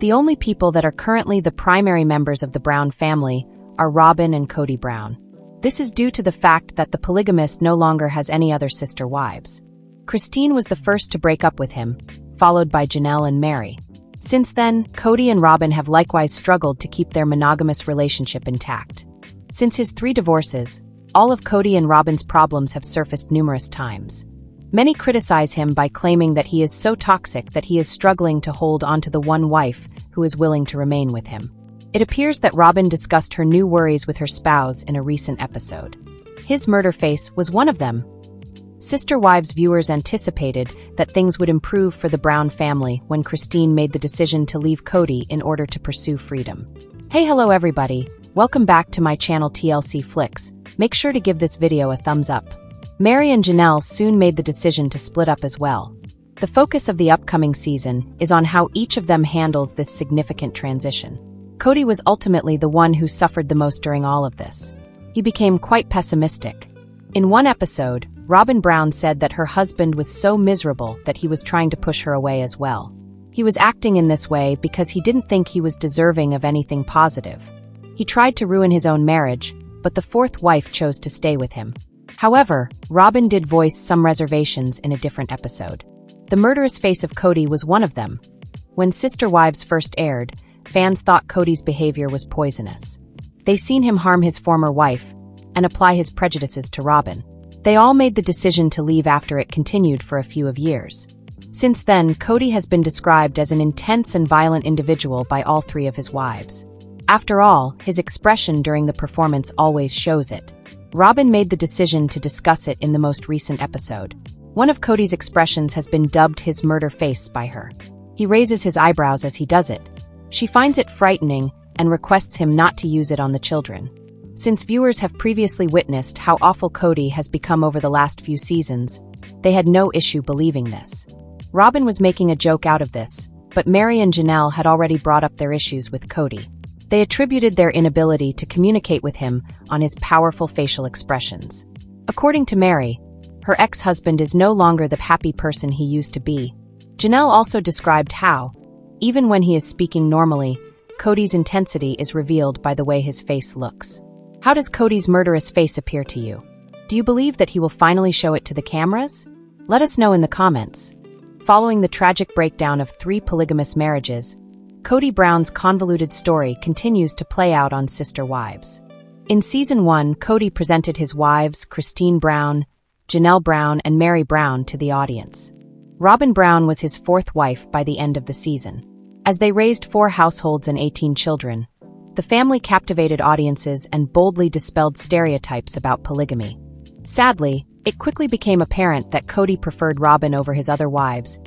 The only people that are currently the primary members of the Brown family are Robyn and Kody Brown. This is due to the fact that the polygamist no longer has any other sister wives. Christine was the first to break up with him, followed by Janelle and Mary. Since then, Kody and Robyn have likewise struggled to keep their monogamous relationship intact. Since his 3 divorces, all of Kody and Robyn's problems have surfaced numerous times. Many criticize him by claiming that he is so toxic that he is struggling to hold onto the one wife who is willing to remain with him. It appears that Robyn discussed her new worries with her spouse in a recent episode. His murder face was one of them. Sister Wives viewers anticipated that things would improve for the Brown family when Christine made the decision to leave Kody in order to pursue freedom. Hey, hello everybody. Welcome back to my channel TLC Flicks. Make sure to give this video a thumbs up. Mary and Janelle soon made the decision to split up as well. The focus of the upcoming season is on how each of them handles this significant transition. Kody was ultimately the one who suffered the most during all of this. He became quite pessimistic. In one episode, Robyn Brown said that her husband was so miserable that he was trying to push her away as well. He was acting in this way because he didn't think he was deserving of anything positive. He tried to ruin his own marriage, but the 4th wife chose to stay with him. However, Robyn did voice some reservations in a different episode. The murderous face of Kody was one of them. When Sister Wives first aired, fans thought Kody's behavior was poisonous. They seen him harm his former wife and apply his prejudices to Robyn. They all made the decision to leave after it continued for a few years. Since then, Kody has been described as an intense and violent individual by all 3 of his wives. After all, his expression during the performance always shows it. Robyn made the decision to discuss it in the most recent episode. One of Kody's expressions has been dubbed his murder face by her. He raises his eyebrows as he does it. She finds it frightening and requests him not to use it on the children. Since viewers have previously witnessed how awful Kody has become over the last few seasons, they had no issue believing this. Robyn was making a joke out of this, but Mary and Janelle had already brought up their issues with Kody. They attributed their inability to communicate with him on his powerful facial expressions. According to Mary, her ex-husband is no longer the happy person he used to be. Janelle also described how, even when he is speaking normally, Kody's intensity is revealed by the way his face looks. How does Kody's murderous face appear to you? Do you believe that he will finally show it to the cameras? Let us know in the comments. Following the tragic breakdown of 3 polygamous marriages, Kody Brown's convoluted story continues to play out on Sister Wives. In Season 1, Kody presented his wives, Christine Brown, Janelle Brown, and Mary Brown, to the audience. Robyn Brown was his 4th wife by the end of the season. As they raised 4 households and 18 children, the family captivated audiences and boldly dispelled stereotypes about polygamy. Sadly, it quickly became apparent that Kody preferred Robyn over his other wives,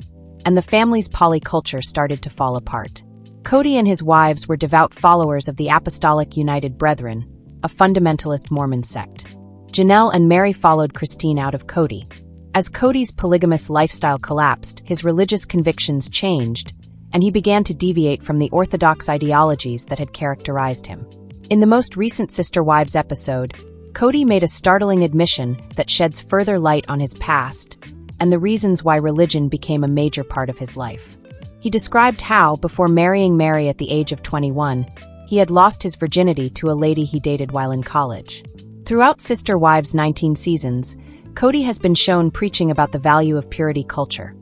and the family's polyculture started to fall apart. Kody and his wives were devout followers of the Apostolic United Brethren, a fundamentalist Mormon sect. Janelle and Mary followed Christine out of Kody. As Kody's polygamous lifestyle collapsed, his religious convictions changed, and he began to deviate from the orthodox ideologies that had characterized him. In the most recent Sister Wives episode, Kody made a startling admission that sheds further light on his past and the reasons why religion became a major part of his life. He described how, before marrying Mary at the age of 21, he had lost his virginity to a lady he dated while in college. Throughout Sister Wives' 19 seasons, Kody has been shown preaching about the value of purity culture,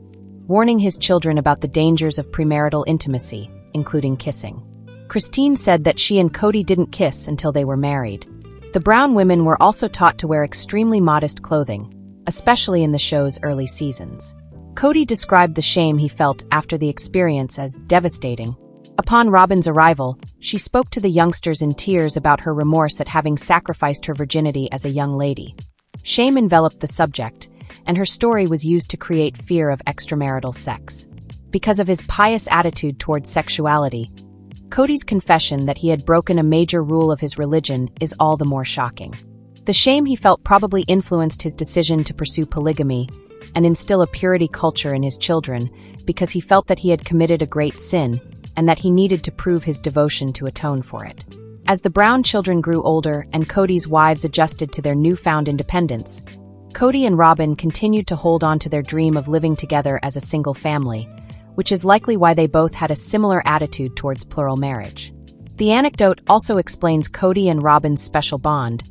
warning his children about the dangers of premarital intimacy, including kissing. Christine said that she and Kody didn't kiss until they were married. The Brown women were also taught to wear extremely modest clothing, especially in the show's early seasons. Kody described the shame he felt after the experience as devastating. Upon Robyn's arrival, she spoke to the youngsters in tears about her remorse at having sacrificed her virginity as a young lady. Shame enveloped the subject, and her story was used to create fear of extramarital sex. Because of his pious attitude towards sexuality, Kody's confession that he had broken a major rule of his religion is all the more shocking. The shame he felt probably influenced his decision to pursue polygamy and instill a purity culture in his children, because he felt that he had committed a great sin and that he needed to prove his devotion to atone for it. As the Brown children grew older and Kody's wives adjusted to their newfound independence, Kody and Robyn continued to hold on to their dream of living together as a single family, which is likely why they both had a similar attitude towards plural marriage. The anecdote also explains Cody and Robyn's special bond,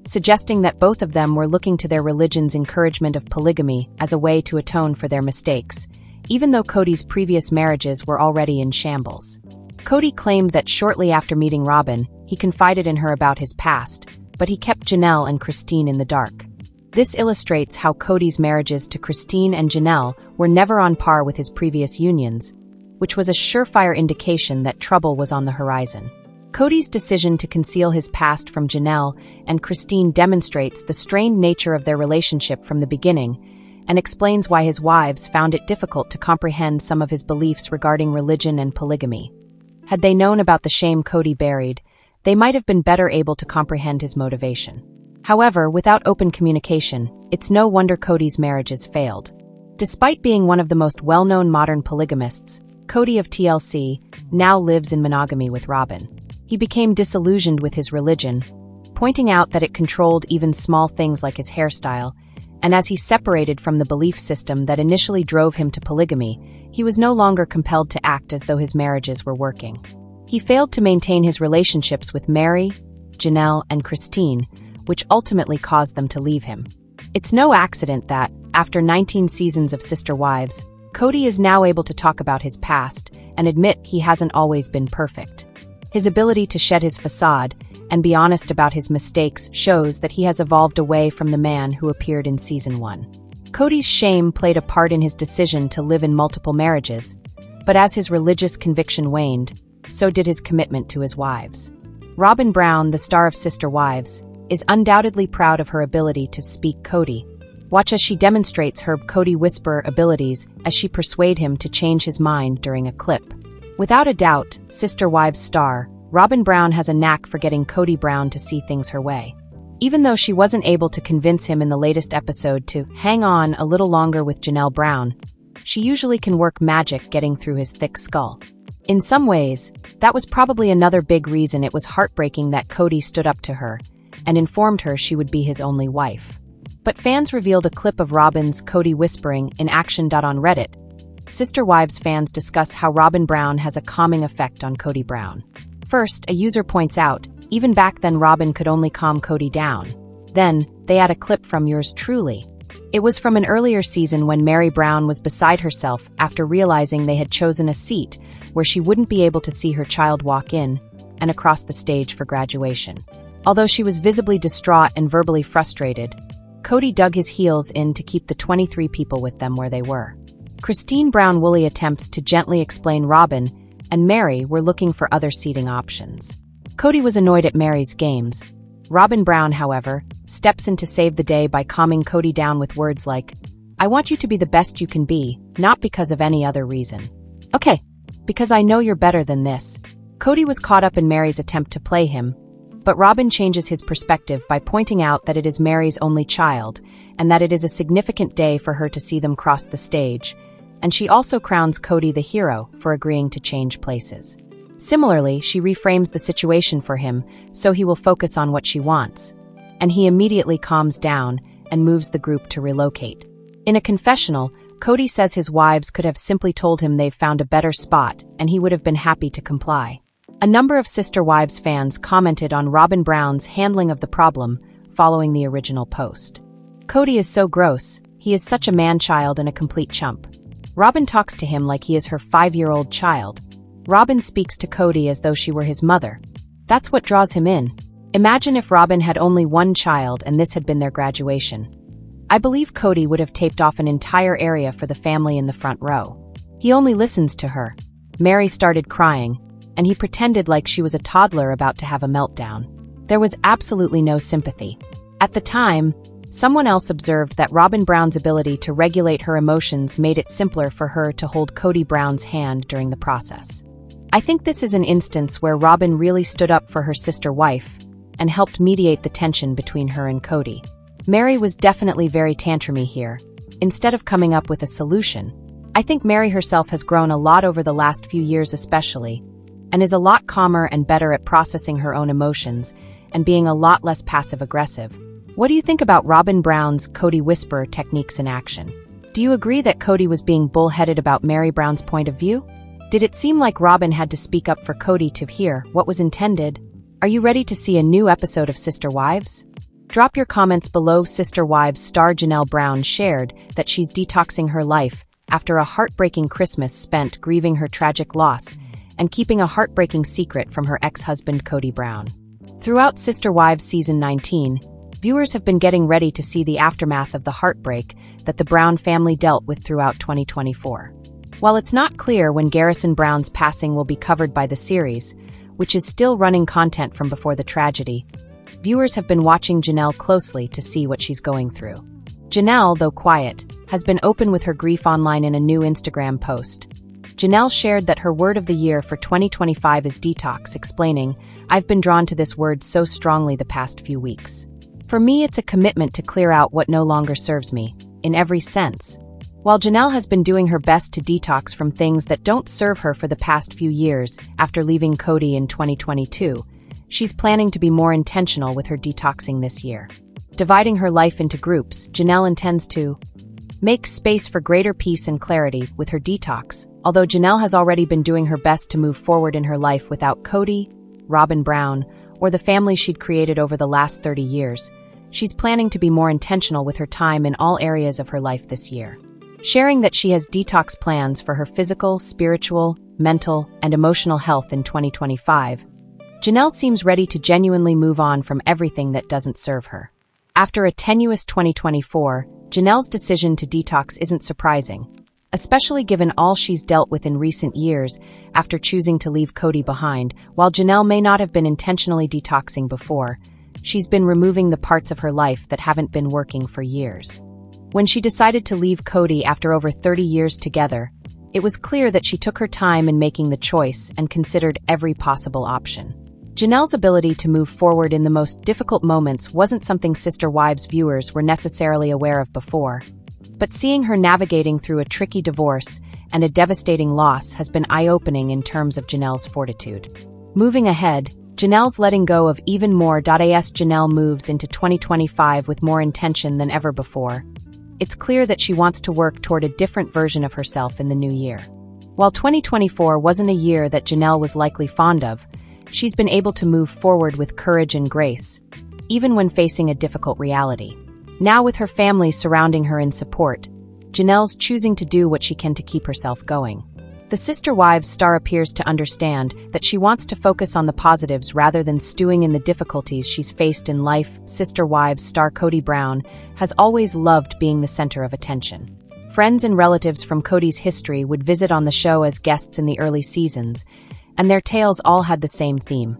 suggesting that both of them were looking to their religion's encouragement of polygamy as a way to atone for their mistakes, even though Cody's previous marriages were already in shambles. Cody claimed that shortly after meeting Robyn, he confided in her about his past, but he kept Janelle and Christine in the dark. This illustrates how Cody's marriages to Christine and Janelle were never on par with his previous unions, which was a surefire indication that trouble was on the horizon. Cody's decision to conceal his past from Janelle and Christine demonstrates the strained nature of their relationship from the beginning and explains why his wives found it difficult to comprehend some of his beliefs regarding religion and polygamy. Had they known about the shame Cody buried, they might have been better able to comprehend his motivation. However, without open communication, it's no wonder Cody's marriages failed. Despite being one of the most well-known modern polygamists, Cody of TLC now lives in monogamy with Robyn. He became disillusioned with his religion, pointing out that it controlled even small things like his hairstyle, and as he separated from the belief system that initially drove him to polygamy, he was no longer compelled to act as though his marriages were working. He failed to maintain his relationships with Mary, Janelle, and Christine, which ultimately caused them to leave him. It's no accident that, after 19 seasons of Sister Wives, Cody is now able to talk about his past and admit he hasn't always been perfect. His ability to shed his facade and be honest about his mistakes shows that he has evolved away from the man who appeared in Season 1. Cody's shame played a part in his decision to live in multiple marriages, but as his religious conviction waned, so did his commitment to his wives. Robyn Brown, the star of Sister Wives, is undoubtedly proud of her ability to speak Cody. Watch as she demonstrates her Cody whisperer abilities as she persuades him to change his mind during a clip. Without a doubt, Sister Wives star, Robyn Brown has a knack for getting Cody Brown to see things her way. Even though she wasn't able to convince him in the latest episode to hang on a little longer with Janelle Brown, she usually can work magic getting through his thick skull. In some ways, that was probably another big reason it was heartbreaking that Cody stood up to her and informed her she would be his only wife. But fans revealed a clip of Robyn's Cody whispering in action. On Reddit, Sister Wives fans discuss how Robyn Brown has a calming effect on Cody Brown. First, a user points out, even back then Robyn could only calm Cody down. Then, they add a clip from yours truly. It was from an earlier season when Mary Brown was beside herself after realizing they had chosen a seat where she wouldn't be able to see her child walk in and across the stage for graduation. Although she was visibly distraught and verbally frustrated, Cody dug his heels in to keep the 23 people with them where they were. Christine Brown-Woolley attempts to gently explain Robyn and Mary were looking for other seating options. Cody was annoyed at Mary's games. Robyn Brown, however, steps in to save the day by calming Cody down with words like, "I want you to be the best you can be, not because of any other reason." "Okay, because I know you're better than this." Cody was caught up in Mary's attempt to play him, but Robyn changes his perspective by pointing out that it is Mary's only child and that it is a significant day for her to see them cross the stage, and she also crowns Cody the hero for agreeing to change places. Similarly, she reframes the situation for him so he will focus on what she wants, and he immediately calms down and moves the group to relocate. In a confessional, Cody says his wives could have simply told him they've found a better spot and he would have been happy to comply. A number of Sister Wives fans commented on Robyn Brown's handling of the problem following the original post. "Cody is so gross, he is such a man-child and a complete chump. Robyn talks to him like he is her 5-year-old child. Robyn speaks to Cody as though she were his mother. That's what draws him in. Imagine if Robyn had only one child and this had been their graduation. I believe Cody would have taped off an entire area for the family in the front row. He only listens to her." Mary started crying, and he pretended like she was a toddler about to have a meltdown. There was absolutely no sympathy. At the time, someone else observed that Robyn Brown's ability to regulate her emotions made it simpler for her to hold Cody Brown's hand during the process. I think this is an instance where Robyn really stood up for her sister wife and helped mediate the tension between her and Cody. Mary was definitely very tantrumy here. Instead of coming up with a solution, I think Mary herself has grown a lot over the last few years especially, and is a lot calmer and better at processing her own emotions and being a lot less passive-aggressive. What do you think about Robyn Brown's Cody whisper techniques in action? Do you agree that Kody was being bullheaded about Mary Brown's point of view? Did it seem like Robyn had to speak up for Kody to hear what was intended? Are you ready to see a new episode of Sister Wives? Drop your comments below. Sister Wives star Janelle Brown shared that she's detoxing her life after a heartbreaking Christmas spent grieving her tragic loss and keeping a heartbreaking secret from her ex-husband Kody Brown. Throughout Sister Wives Season 19, viewers have been getting ready to see the aftermath of the heartbreak that the Brown family dealt with throughout 2024. While it's not clear when Garrison Brown's passing will be covered by the series, which is still running content from before the tragedy, viewers have been watching Janelle closely to see what she's going through. Janelle, though quiet, has been open with her grief online in a new Instagram post. Janelle shared that her word of the year for 2025 is detox, explaining, "I've been drawn to this word so strongly the past few weeks. For me, it's a commitment to clear out what no longer serves me, in every sense." While Janelle has been doing her best to detox from things that don't serve her for the past few years after leaving Kody in 2022, she's planning to be more intentional with her detoxing this year. Dividing her life into groups, Janelle intends to make space for greater peace and clarity with her detox. Although Janelle has already been doing her best to move forward in her life without Kody, Robyn Brown, or the family she'd created over the last 30 years, she's planning to be more intentional with her time in all areas of her life this year. Sharing that she has detox plans for her physical, spiritual, mental, and emotional health in 2025, Janelle seems ready to genuinely move on from everything that doesn't serve her. After a tenuous 2024, Janelle's decision to detox isn't surprising, especially given all she's dealt with in recent years after choosing to leave Kody behind. While Janelle may not have been intentionally detoxing before, she's been removing the parts of her life that haven't been working for years. When she decided to leave Kody after over 30 years together, it was clear that she took her time in making the choice and considered every possible option. Janelle's ability to move forward in the most difficult moments wasn't something Sister Wives viewers were necessarily aware of before, but seeing her navigating through a tricky divorce and a devastating loss has been eye-opening in terms of Janelle's fortitude. Moving ahead, Janelle's letting go of even more. As Janelle moves into 2025 with more intention than ever before, it's clear that she wants to work toward a different version of herself in the new year. While 2024 wasn't a year that Janelle was likely fond of, she's been able to move forward with courage and grace, even when facing a difficult reality. Now with her family surrounding her in support, Janelle's choosing to do what she can to keep herself going. The Sister Wives star appears to understand that she wants to focus on the positives rather than stewing in the difficulties she's faced in life. Sister Wives star Kody Brown has always loved being the center of attention. Friends and relatives from Kody's history would visit on the show as guests in the early seasons, and their tales all had the same theme.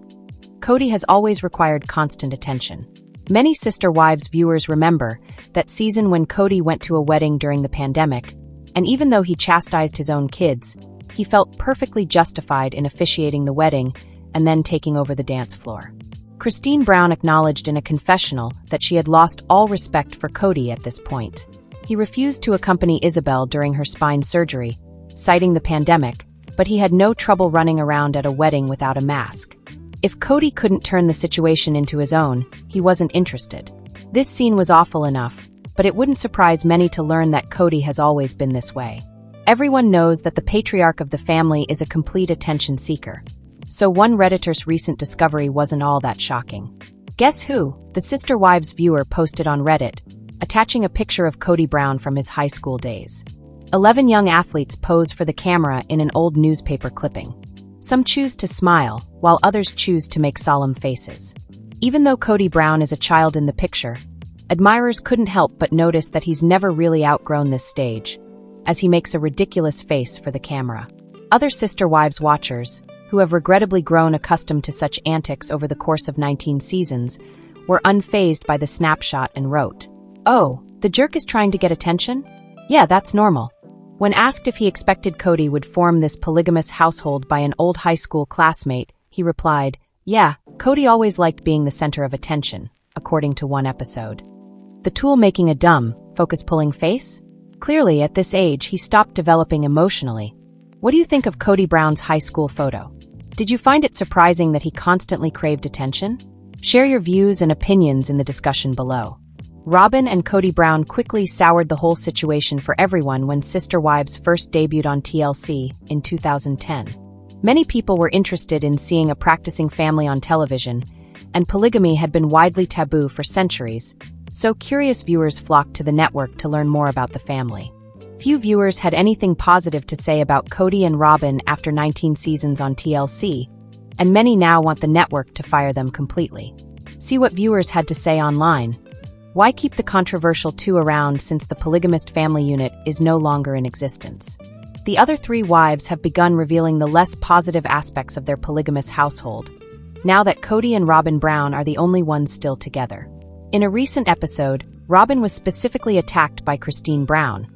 Kody has always required constant attention. Many Sister Wives viewers remember that season when Kody went to a wedding during the pandemic, and even though he chastised his own kids, he felt perfectly justified in officiating the wedding and then taking over the dance floor. Christine Brown acknowledged in a confessional that she had lost all respect for Kody at this point. He refused to accompany Isabel during her spine surgery, citing the pandemic, but he had no trouble running around at a wedding without a mask. If Kody couldn't turn the situation into his own, he wasn't interested. This scene was awful enough, but it wouldn't surprise many to learn that Kody has always been this way. Everyone knows that the patriarch of the family is a complete attention seeker, so one Redditor's recent discovery wasn't all that shocking. Guess who? The Sister Wives viewer posted on Reddit, attaching a picture of Kody Brown from his high school days. 11 young athletes pose for the camera in an old newspaper clipping. Some choose to smile, while others choose to make solemn faces. Even though Kody Brown is a child in the picture, admirers couldn't help but notice that he's never really outgrown this stage, as he makes a ridiculous face for the camera. Other Sister Wives watchers, who have regrettably grown accustomed to such antics over the course of 19 seasons, were unfazed by the snapshot and wrote, "Oh, the jerk is trying to get attention? Yeah, that's normal." When asked if he expected Kody would form this polygamous household by an old high school classmate, he replied, "Yeah, Kody always liked being the center of attention," according to one episode. The tool making a dumb, focus-pulling face? Clearly, at this age, he stopped developing emotionally. What do you think of Kody Brown's high school photo? Did you find it surprising that he constantly craved attention? Share your views and opinions in the discussion below. Robyn and Kody Brown quickly soured the whole situation for everyone when Sister Wives first debuted on TLC in 2010. Many people were interested in seeing a practicing family on television, and polygamy had been widely taboo for centuries, so curious viewers flocked to the network to learn more about the family. Few viewers had anything positive to say about Cody and Robyn after 19 seasons on TLC, and many now want the network to fire them completely. See what viewers had to say online. Why keep the controversial two around since the polygamist family unit is no longer in existence? The other three wives have begun revealing the less positive aspects of their polygamous household, now that Cody and Robyn Brown are the only ones still together. In a recent episode, Robyn was specifically attacked by Christine Brown,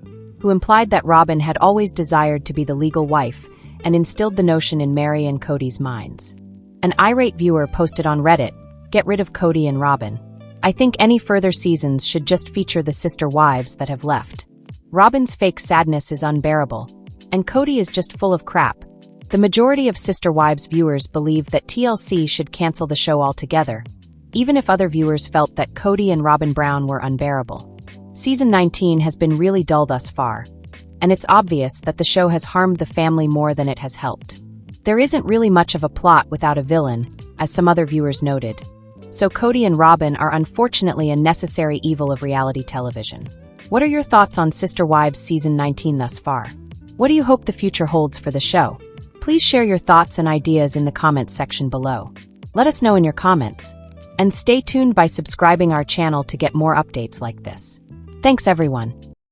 who implied that Robyn had always desired to be the legal wife and instilled the notion in Mary and Cody's minds. An irate viewer posted on Reddit, "Get rid of Cody and Robyn. I think any further seasons should just feature the sister wives that have left. Robyn's fake sadness is unbearable, and Cody is just full of crap." The majority of Sister Wives viewers believe that TLC should cancel the show altogether, even if other viewers felt that Cody and Robyn Brown were unbearable. Season 19 has been really dull thus far, and it's obvious that the show has harmed the family more than it has helped. There isn't really much of a plot without a villain, as some other viewers noted. So Cody and Robyn are unfortunately a necessary evil of reality television. What are your thoughts on Sister Wives Season 19 thus far? What do you hope the future holds for the show? Please share your thoughts and ideas in the comments section below. Let us know in your comments. And stay tuned by subscribing our channel to get more updates like this. Thanks everyone.